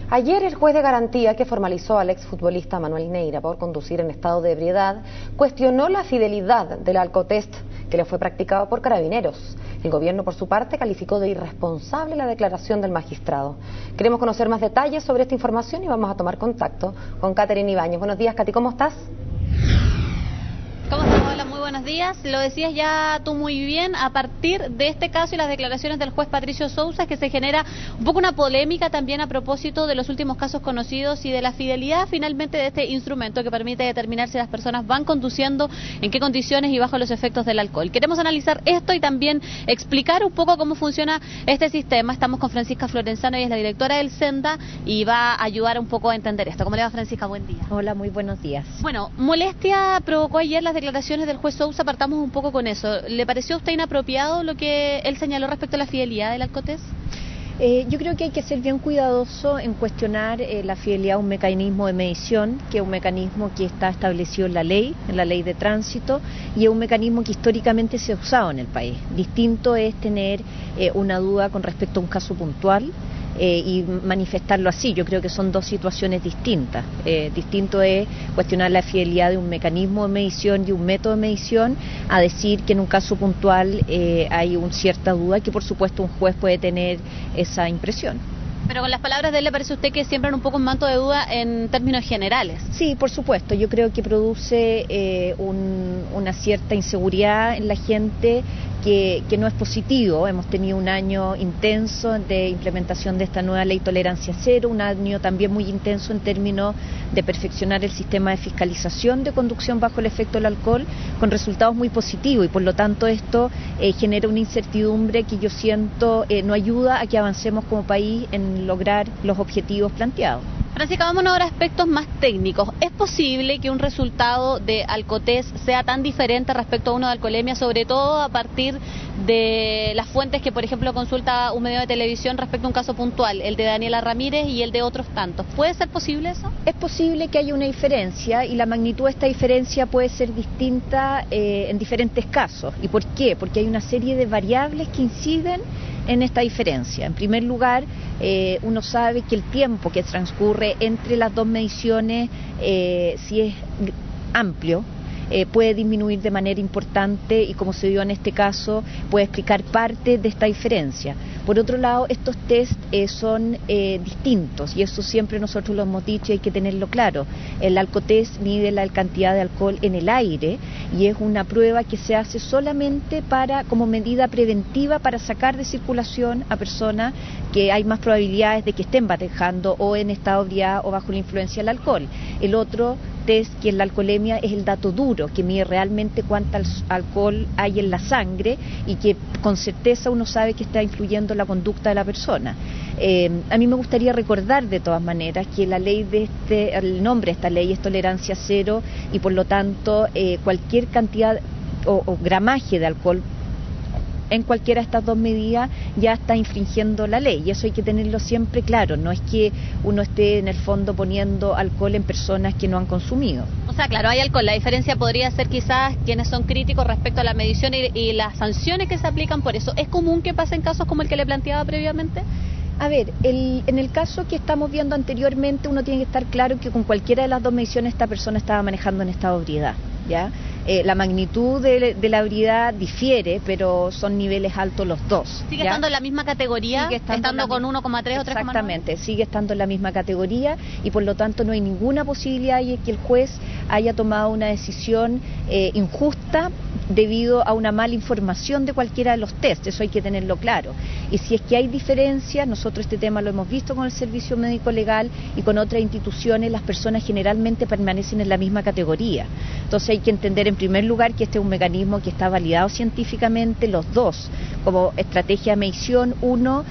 Ayer el juez de garantía que formalizó al exfutbolista Manuel Neira por conducir en estado de ebriedad cuestionó la fidelidad del alcotest que le fue practicado por Carabineros. El gobierno, por su parte, calificó de irresponsable la declaración del magistrado. Queremos conocer más detalles sobre esta información y vamos a tomar contacto con Catherine Ibáñez. Buenos días, Katy, ¿cómo estás? ¿Cómo estás? Hola, muy buenos días. Lo decías ya tú muy bien, a partir de este caso y las declaraciones del juez Patricio Sousa, que se genera un poco una polémica también a propósito de los últimos casos conocidos y de la fidelidad finalmente de este instrumento que permite determinar si las personas van conduciendo, en qué condiciones y bajo los efectos del alcohol. Queremos analizar esto y también explicar un poco cómo funciona este sistema. Estamos con Francisca Florenzano, ella es la directora del SENDA y va a ayudar un poco a entender esto. ¿Cómo le va, Francisca? Buen día. Hola, muy buenos días. Bueno, molestia provocó ayer las declaraciones del juez Sousa, partamos un poco con eso. ¿Le pareció a usted inapropiado lo que él señaló respecto a la fidelidad del alcotest? Yo creo que hay que ser bien cuidadoso en cuestionar la fidelidad a un mecanismo de medición, que es un mecanismo que está establecido en la ley de tránsito, y es un mecanismo que históricamente se ha usado en el país. Distinto es tener una duda con respecto a un caso puntual y manifestarlo así. Yo creo que son dos situaciones distintas. Distinto es cuestionar la fidelidad de un mecanismo de medición y un método de medición a decir que en un caso puntual hay una cierta duda, que por supuesto un juez puede tener esa impresión. Pero con las palabras de él, ¿le parece a usted que siembran un poco un manto de duda en términos generales? Sí, por supuesto. Yo creo que produce una cierta inseguridad en la gente que no es positivo. Hemos tenido un año intenso de implementación de esta nueva ley Tolerancia Cero, un año también muy intenso en términos de perfeccionar el sistema de fiscalización de conducción bajo el efecto del alcohol, con resultados muy positivos, y por lo tanto esto genera una incertidumbre que yo siento no ayuda a que avancemos como país en lograr los objetivos planteados. Francisca, vámonos ahora a aspectos más técnicos. ¿Es posible que un resultado de alcotest sea tan diferente respecto a uno de alcoholemia, sobre todo a partir de las fuentes que, por ejemplo, consulta un medio de televisión respecto a un caso puntual, el de Daniela Ramírez y el de otros tantos? ¿Puede ser posible eso? Es posible que haya una diferencia, y la magnitud de esta diferencia puede ser distinta en diferentes casos. ¿Y por qué? Porque hay una serie de variables que inciden en esta diferencia. En primer lugar, uno sabe que el tiempo que transcurre entre las dos mediciones, si es amplio, puede disminuir de manera importante, y como se dio en este caso, puede explicar parte de esta diferencia. Por otro lado, estos test son distintos, y eso siempre nosotros lo hemos dicho y hay que tenerlo claro. El alcotest mide la cantidad de alcohol en el aire y es una prueba que se hace solamente como medida preventiva para sacar de circulación a personas que hay más probabilidades de que estén batejando o en estado de ebriedad o bajo la influencia del alcohol. El otro test, que es la alcoholemia, es el dato duro, que mide realmente cuánto alcohol hay en la sangre y que con certeza uno sabe que está influyendo en la conducta de la persona. A mí me gustaría recordar de todas maneras que la ley el nombre de esta ley es Tolerancia Cero, y por lo tanto cualquier cantidad o gramaje de alcohol en cualquiera de estas dos medidas ya está infringiendo la ley, y eso hay que tenerlo siempre claro. No es que uno esté en el fondo poniendo alcohol en personas que no han consumido. O sea, claro, hay alcohol. La diferencia podría ser quizás quienes son críticos respecto a la medición y las sanciones que se aplican por eso. ¿Es común que pasen casos como el que le planteaba previamente? A ver, en el caso que estamos viendo anteriormente, uno tiene que estar claro que con cualquiera de las dos mediciones esta persona estaba manejando en estado de ebriedad, ¿ya? La magnitud de la ebriedad difiere, pero son niveles altos los dos. ¿Sigue estando en la misma categoría? ¿Sigue estando con 1,3 o 3,9? Exactamente, sigue estando en la misma categoría, y por lo tanto no hay ninguna posibilidad de que el juez haya tomado una decisión injusta debido a una mala información de cualquiera de los test. Eso hay que tenerlo claro. Y si es que hay diferencias, nosotros este tema lo hemos visto con el Servicio Médico Legal y con otras instituciones, las personas generalmente permanecen en la misma categoría. Entonces hay que entender en primer lugar que este es un mecanismo que está validado científicamente, los dos, como estrategia de medición. Uno,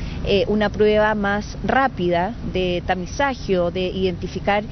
una prueba más rápida de tamizaje o de identificar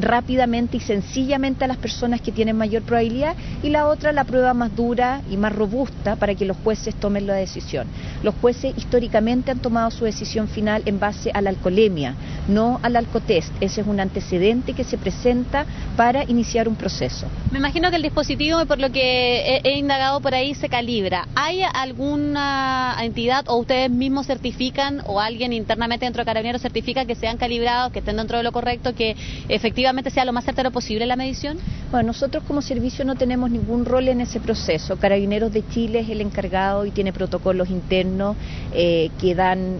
rápidamente y sencillamente a las personas que tienen mayor probabilidad, y la otra, la prueba más dura madura y más robusta para que los jueces tomen la decisión. Los jueces históricamente han tomado su decisión final en base a la alcoholemia, no al alcotest. Ese es un antecedente que se presenta para iniciar un proceso. Me imagino que el dispositivo, por lo que he indagado por ahí, se calibra. ¿Hay alguna entidad o ustedes mismos certifican o alguien internamente dentro de Carabineros certifica que sean calibrados, que estén dentro de lo correcto, que efectivamente sea lo más certero posible la medición? Bueno, nosotros como servicio no tenemos ningún rol en ese proceso. Carabineros de Chile es el encargado y tiene protocolos internos que dan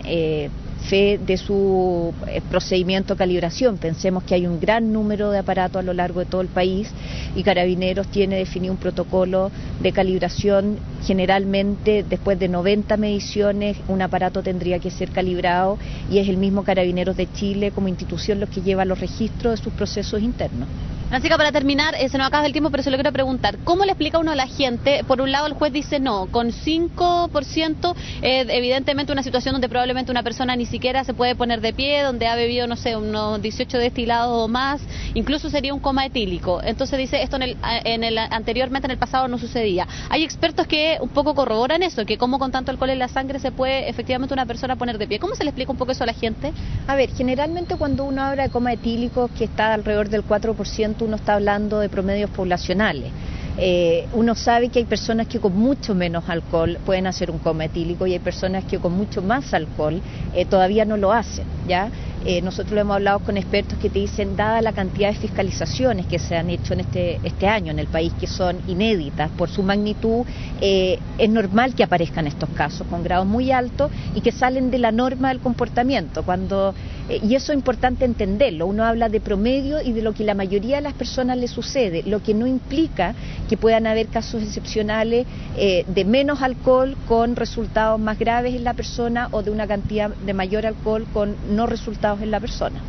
fe de su procedimiento de calibración. Pensemos que hay un gran número de aparatos a lo largo de todo el país y Carabineros tiene definido un protocolo de calibración. Generalmente después de 90 mediciones un aparato tendría que ser calibrado y es el mismo Carabineros de Chile como institución los que lleva los registros de sus procesos internos. Francisca, para terminar, se nos acaba el tiempo, pero se lo quiero preguntar. ¿Cómo le explica uno a la gente? Por un lado, el juez dice no, con 5%, evidentemente una situación donde probablemente una persona ni siquiera se puede poner de pie, donde ha bebido, no sé, unos 18 destilados o más, incluso sería un coma etílico. Entonces dice, esto anteriormente, en el pasado, no sucedía. Hay expertos que un poco corroboran eso, que como con tanto alcohol en la sangre se puede efectivamente una persona poner de pie. ¿Cómo se le explica un poco eso a la gente? A ver, generalmente cuando uno habla de coma etílico, que está alrededor del 4%, uno está hablando de promedios poblacionales. Uno sabe que hay personas que con mucho menos alcohol pueden hacer un coma etílico y hay personas que con mucho más alcohol todavía no lo hacen, ¿ya? Nosotros lo hemos hablado con expertos que te dicen, dada la cantidad de fiscalizaciones que se han hecho en este año en el país, que son inéditas por su magnitud, es normal que aparezcan estos casos con grados muy altos y que salen de la norma del comportamiento. Y eso es importante entenderlo. Uno habla de promedio y de lo que la mayoría de las personas le sucede, lo que no implica que puedan haber casos excepcionales de menos alcohol con resultados más graves en la persona o de una cantidad de mayor alcohol con no resultados en la persona.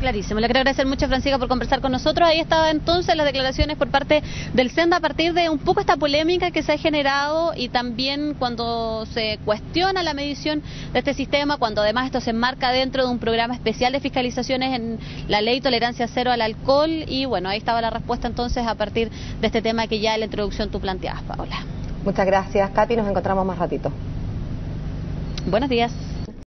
Clarísimo. Le quiero agradecer mucho, Francisca, por conversar con nosotros. Ahí estaba entonces las declaraciones por parte del SENDA a partir de un poco esta polémica que se ha generado y también cuando se cuestiona la medición de este sistema, cuando además esto se enmarca dentro de un programa especial de fiscalizaciones en la ley Tolerancia Cero al Alcohol. Y bueno, ahí estaba la respuesta entonces a partir de este tema que ya en la introducción tú planteabas, Paola. Muchas gracias, Capi. Nos encontramos más ratito. Buenos días.